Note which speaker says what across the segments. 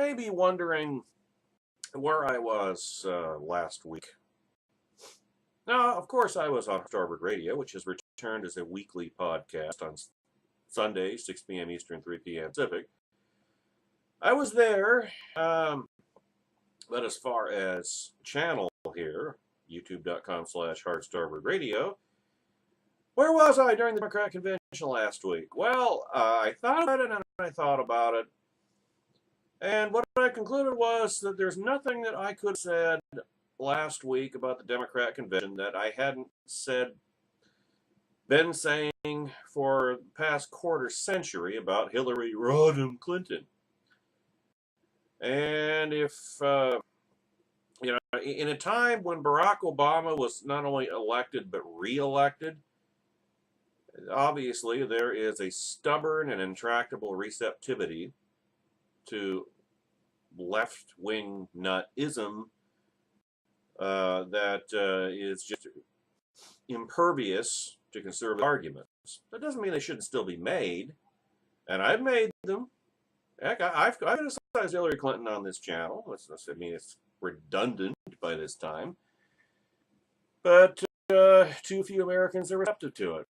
Speaker 1: may be wondering where I was last week. Now, of course, I was on Starboard Radio, which has returned as a weekly podcast on Sunday, 6 p.m. Eastern, 3 p.m. Pacific. I was there, but as far as channel here, youtube.com/hardstarboardradio, where was I during the Democrat convention last week? Well, I thought about it and I thought about it. And what I concluded was that there's nothing that I could have said last week about the Democrat convention that I hadn't been saying for the past quarter century about Hillary Rodham Clinton. And if, in a time when Barack Obama was not only elected but re-elected, obviously there is a stubborn and intractable receptivity to left-wing nut-ism that is just impervious to conservative arguments. That doesn't mean they shouldn't still be made, and I've made them. Heck, I've criticized Hillary Clinton on this channel. It's redundant by this time, but too few Americans are receptive to it.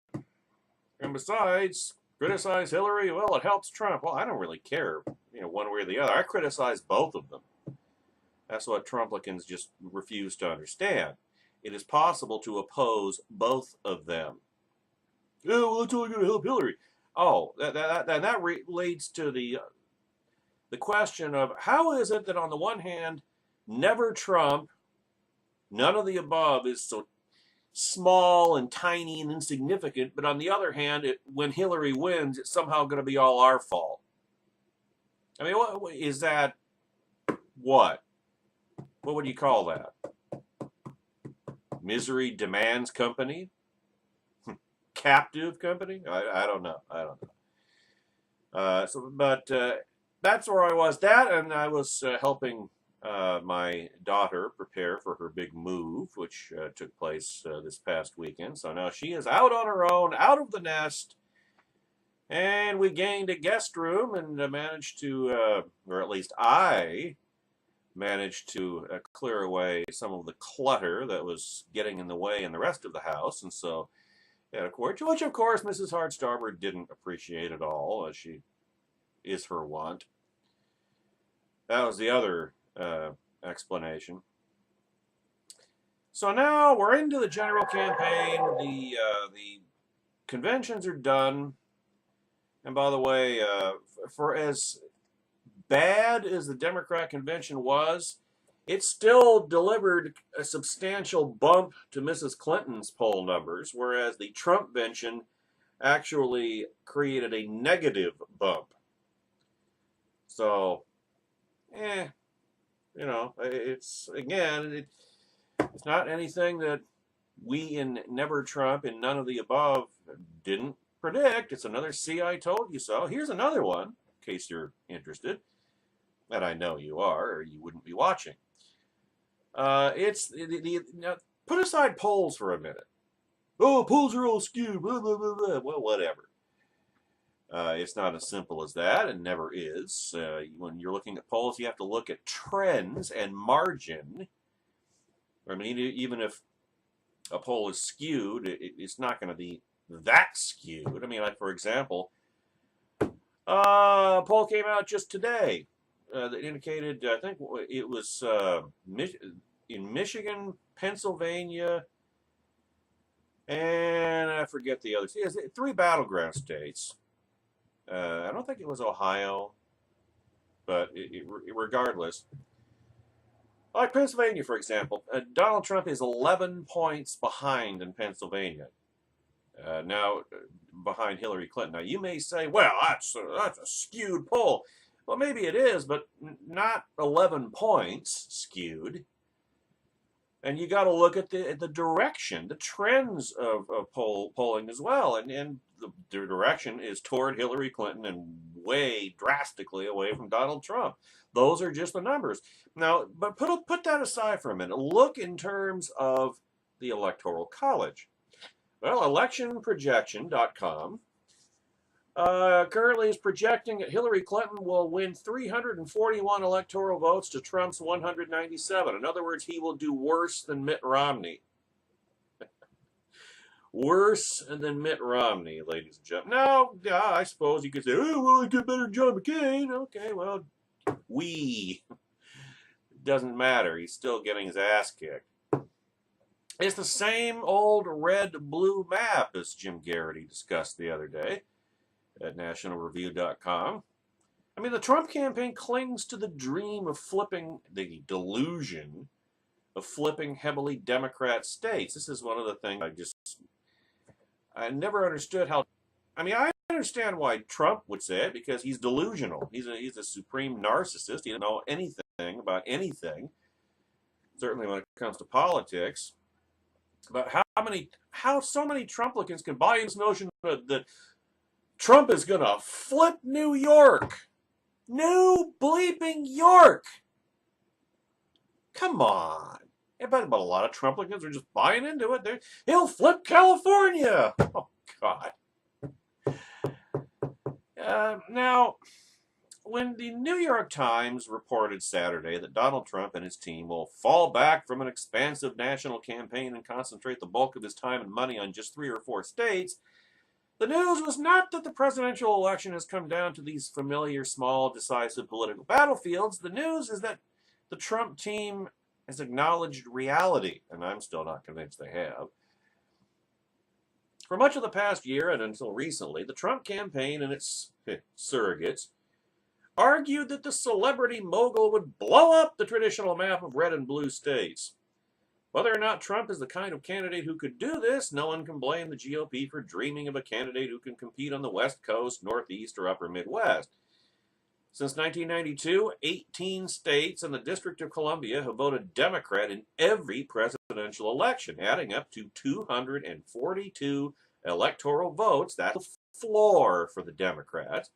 Speaker 1: And besides, criticize Hillary, well, it helps Trump. Well, I don't really care, one way or the other. I criticize both of them. That's what Trumplicans just refuse to understand. It is possible to oppose both of them. Oh, well, that's only going to help Hillary. Oh, that relates to the question of how is it that on the one hand, never Trump, none of the above is so small and tiny and insignificant, but on the other hand, when Hillary wins, it's somehow going to be all our fault. I mean, what is that? What would you call that? Misery demands company? Captive company? I don't know. But that's where I was. That, and I was helping my daughter prepare for her big move, which took place this past weekend. So now she is out on her own, out of the nest, and we gained a guest room and managed to, or at least I managed to clear away some of the clutter that was getting in the way in the rest of the house. And so, which of course Mrs. Hardstarboard didn't appreciate at all, as she is her wont. That was the other explanation. So now we're into the general campaign. The conventions are done. And by the way, for as bad as the Democrat convention was, it still delivered a substantial bump to Mrs. Clinton's poll numbers, whereas the Trumpvention actually created a negative bump. So, it's, again, it's not anything that we in Never Trump and none of the above didn't predict. It's another see I told you so. Here's another one, in case you're interested. And I know you are, or you wouldn't be watching. Now, put aside polls for a minute. Oh, polls are all skewed, blah, blah, blah, blah. Well, whatever. It's not as simple as that, and never is. When you're looking at polls, you have to look at trends and margin. I mean, even if a poll is skewed, it's not going to be that skewed. I mean, like, for example, a poll came out just today that indicated, I think it was in Michigan, Pennsylvania, and I forget the others. It's 3 battleground states. I don't think it was Ohio, but regardless. Like Pennsylvania, for example, Donald Trump is 11 points behind in Pennsylvania. Now, behind Hillary Clinton. Now, you may say, well, that's a skewed poll. Well, maybe it is, but not 11 points skewed. And you got to look at the direction, the trends of polling as well. And the direction is toward Hillary Clinton and way drastically away from Donald Trump. Those are just the numbers. Now, but put that aside for a minute. Look in terms of the Electoral College. Well, electionprojection.com currently is projecting that Hillary Clinton will win 341 electoral votes to Trump's 197. In other words, he will do worse than Mitt Romney. Worse than Mitt Romney, ladies and gentlemen. Now, yeah, I suppose you could say, oh, well, he did better than John McCain. Okay, well, doesn't matter. He's still getting his ass kicked. It's the same old red-blue map as Jim Garrity discussed the other day at nationalreview.com. I mean, the Trump campaign clings to the dream of flipping, the delusion of flipping heavily Democrat states. This is one of the things I never understood how. I mean, I understand why Trump would say it, because he's delusional. He's a supreme narcissist. He doesn't know anything about anything, certainly when it comes to politics. But how so many Trumplicans can buy this notion that Trump is going to flip New York? New bleeping York! Come on. But a lot of Trumplicans are just buying into it. He'll flip California! Oh, God. Now, when the New York Times reported Saturday that Donald Trump and his team will fall back from an expansive national campaign and concentrate the bulk of his time and money on just 3 or 4 states, the news was not that the presidential election has come down to these familiar, small, decisive political battlefields. The news is that the Trump team has acknowledged reality, and I'm still not convinced they have. For much of the past year and until recently, the Trump campaign and its surrogates argued that the celebrity mogul would blow up the traditional map of red and blue states. Whether or not Trump is the kind of candidate who could do this, no one can blame the GOP for dreaming of a candidate who can compete on the West Coast, Northeast, or Upper Midwest. Since 1992, 18 states and the District of Columbia have voted Democrat in every presidential election, adding up to 242 electoral votes. That's the floor for the Democrats,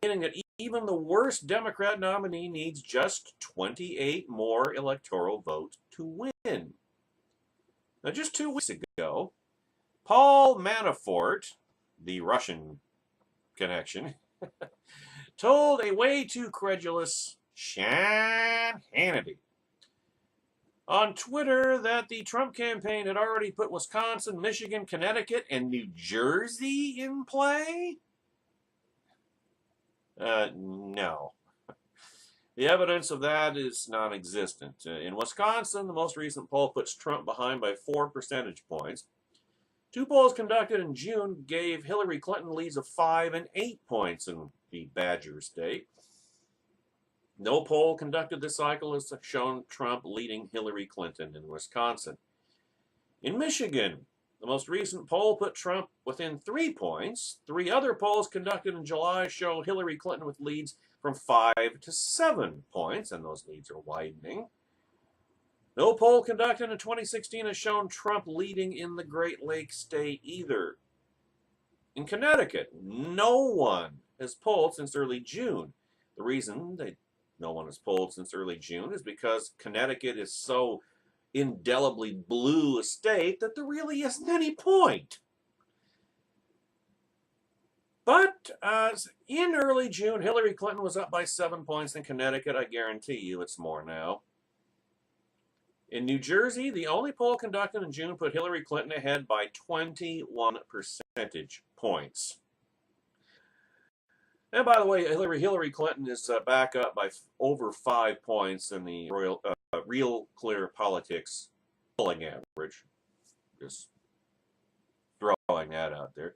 Speaker 1: meaning that even the worst Democrat nominee needs just 28 more electoral votes to win. Now, just 2 weeks ago, Paul Manafort, the Russian connection, told a way too credulous Sean Hannity on Twitter that the Trump campaign had already put Wisconsin, Michigan, Connecticut, and New Jersey in play. No. The evidence of that is non-existent. In Wisconsin, the most recent poll puts Trump behind by 4 percentage points. 2 polls conducted in June gave Hillary Clinton leads of 5 and 8 points in the Badger State. No poll conducted this cycle has shown Trump leading Hillary Clinton in Wisconsin. In Michigan, the most recent poll put Trump within 3 points. 3 other polls conducted in July show Hillary Clinton with leads from 5 to 7 points, and those leads are widening. No poll conducted in 2016 has shown Trump leading in the Great Lakes state either. In Connecticut, no one has polled since early June. The reason no one has polled since early June is because Connecticut is so indelibly blue a state that there really isn't any point. But in early June, Hillary Clinton was up by 7 points in Connecticut. I guarantee you it's more now. In New Jersey, the only poll conducted in June put Hillary Clinton ahead by 21 percentage points. And by the way, Hillary Clinton is back up by over 5 points in the Real Clear Politics polling average. Just throwing that out there.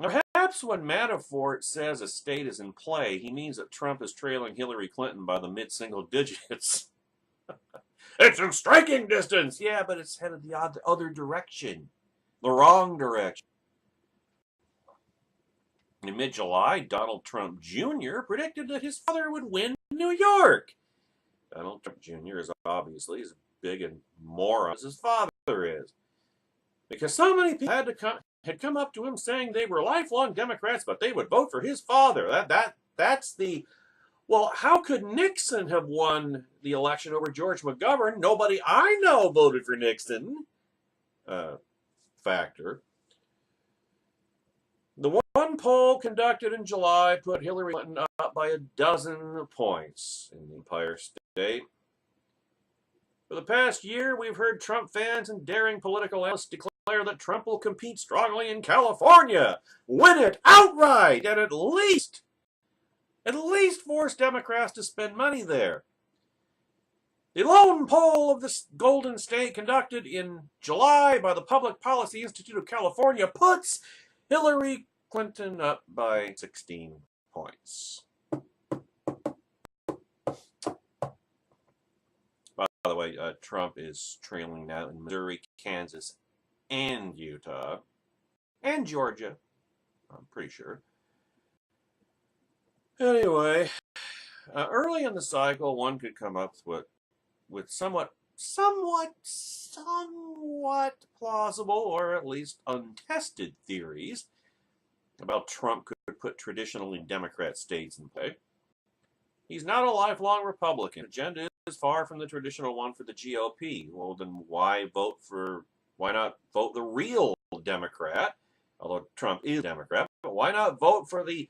Speaker 1: Perhaps when Manafort says a state is in play, he means that Trump is trailing Hillary Clinton by the mid-single digits. It's in striking distance! Yeah, but it's headed the other direction. The wrong direction. In mid-July, Donald Trump Jr. predicted that his father would win New York. Donald Trump Jr. is obviously as big a moron as his father is. Because so many people had come up to him saying they were lifelong Democrats, but they would vote for his father. That's the... Well, how could Nixon have won the election over George McGovern? Nobody I know voted for Nixon. Factor. The one One poll conducted in July put Hillary Clinton up by a dozen points in the Empire State. For the past year, we've heard Trump fans and daring political analysts declare that Trump will compete strongly in California, win it outright, and at least force Democrats to spend money there. The lone poll of the Golden State conducted in July by the Public Policy Institute of California puts Hillary Clinton up by 16 points. By the way, Trump is trailing now in Missouri, Kansas, and Utah, and Georgia, I'm pretty sure. Anyway, early in the cycle, one could come up with somewhat plausible, or at least untested theories about Trump could put traditionally Democrat states in play. He's not a lifelong Republican. The agenda is far from the traditional one for the GOP. Well, then why not vote the real Democrat? Although Trump is a Democrat, but why not vote for the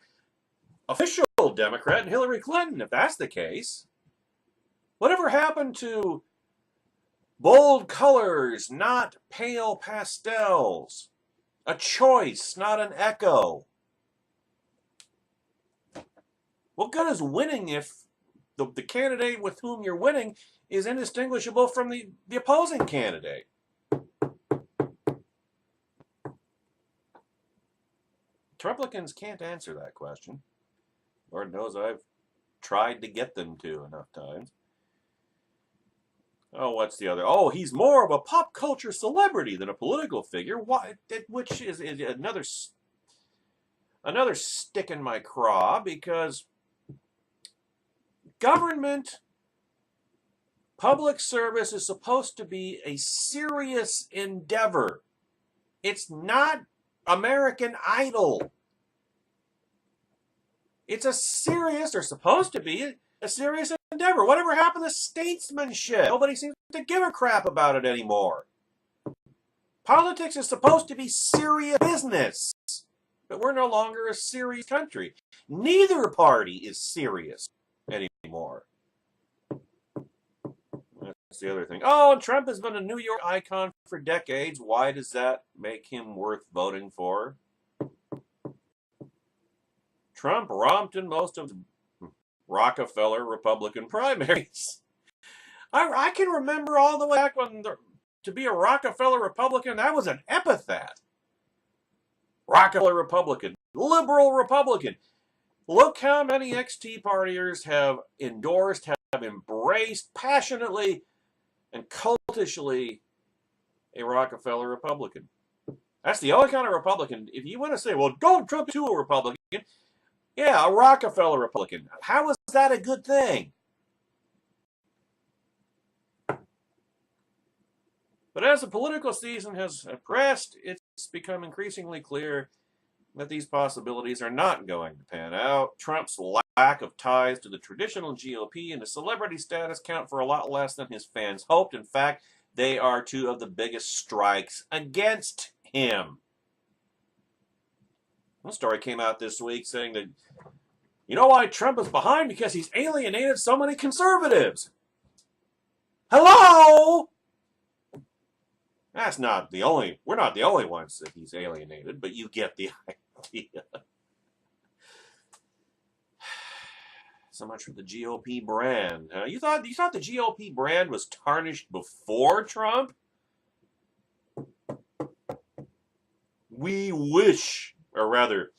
Speaker 1: official Democrat and Hillary Clinton, if that's the case? Whatever happened to bold colors, not pale pastels? A choice, not an echo. What good is winning if the candidate with whom you're winning is indistinguishable from the opposing candidate? Trumplicans can't answer that question. Lord knows I've tried to get them to enough times. Oh, what's the other? Oh, he's more of a pop culture celebrity than a political figure. Why? Which is another stick in my craw, because government, public service is supposed to be a serious endeavor. It's not American Idol. It's supposed to be a serious endeavor. Whatever happened to statesmanship? Nobody seems to give a crap about it anymore. Politics is supposed to be serious business, but we're no longer a serious country. Neither party is serious anymore. That's the other thing. Oh, and Trump has been a New York icon for decades. Why does that make him worth voting for? Trump romped in most of the Rockefeller Republican primaries. I can remember all the way back when to be a Rockefeller Republican, that was an epithet. Rockefeller Republican, liberal Republican. Look how many ex-Tea Partiers have endorsed, have embraced passionately and cultishly a Rockefeller Republican. That's the only kind of Republican. If you want to say, well, Donald Trump is a Republican, yeah, a Rockefeller Republican. How is that a good thing? But as the political season has progressed, it's become increasingly clear that these possibilities are not going to pan out. Trump's lack of ties to the traditional GOP and his celebrity status count for a lot less than his fans hoped. In fact, they are two of the biggest strikes against him. One story came out this week saying that, you know why Trump is behind? Because he's alienated so many conservatives. Hello? We're not the only ones that he's alienated, but you get the idea. So much for the GOP brand. You thought the GOP brand was tarnished before Trump? We wish, or rather,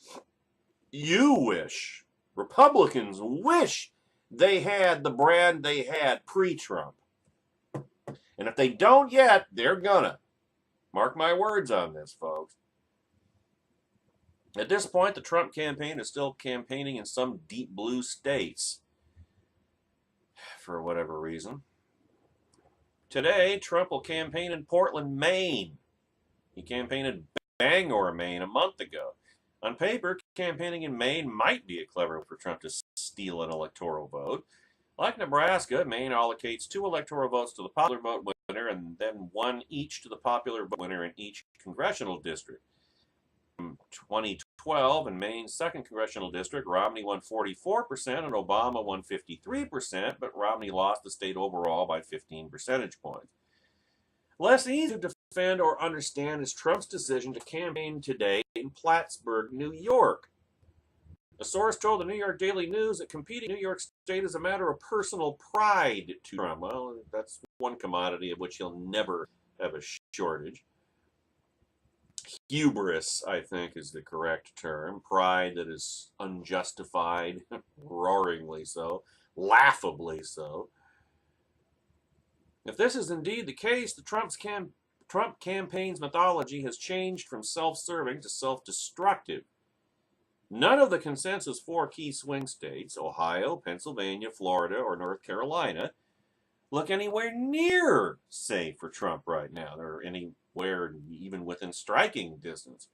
Speaker 1: you wish, Republicans wish they had the brand they had pre-Trump. And if they don't yet, they're gonna. Mark my words on this, folks. At this point, the Trump campaign is still campaigning in some deep blue states, for whatever reason. Today, Trump will campaign in Portland, Maine. He campaigned in Bangor, Maine a month ago. On paper, campaigning in Maine might be a clever way for Trump to steal an electoral vote. Like Nebraska, Maine allocates 2 electoral votes to the popular vote winner and then 1 each to the popular vote winner in each congressional district. From 2020 2012, in Maine's 2nd Congressional District, Romney won 44% and Obama won 53%, but Romney lost the state overall by 15 percentage points. Less easy to defend or understand is Trump's decision to campaign today in Plattsburgh, New York. A source told the New York Daily News that competing in New York State is a matter of personal pride to Trump. Well, that's one commodity of which he'll never have a shortage. Hubris, I think, is the correct term. Pride that is unjustified, roaringly so, laughably so. If this is indeed the case, the Trump campaign's mythology has changed from self-serving to self-destructive. None of the consensus 4 key swing states, Ohio, Pennsylvania, Florida, or North Carolina, look anywhere near safe for Trump right now. They're anywhere even within striking distance.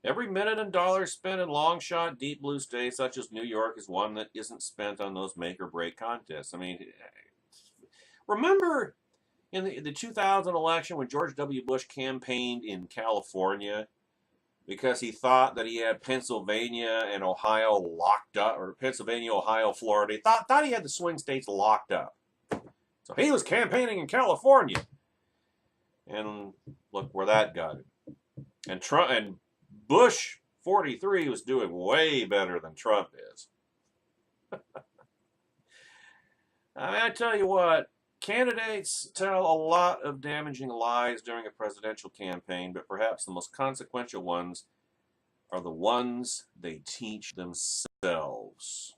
Speaker 1: Every minute and dollar spent in long shot deep blue states such as New York is one that isn't spent on those make or break contests. I mean, remember in the 2000 election when George W. Bush campaigned in California because he thought that he had Pennsylvania and Ohio locked up, or Pennsylvania, Ohio, Florida. He thought he had the swing states locked up. So he was campaigning in California. And look where that got him. And Bush 43 was doing way better than Trump is. I mean, I tell you what, candidates tell a lot of damaging lies during a presidential campaign, but perhaps the most consequential ones are the ones they teach themselves.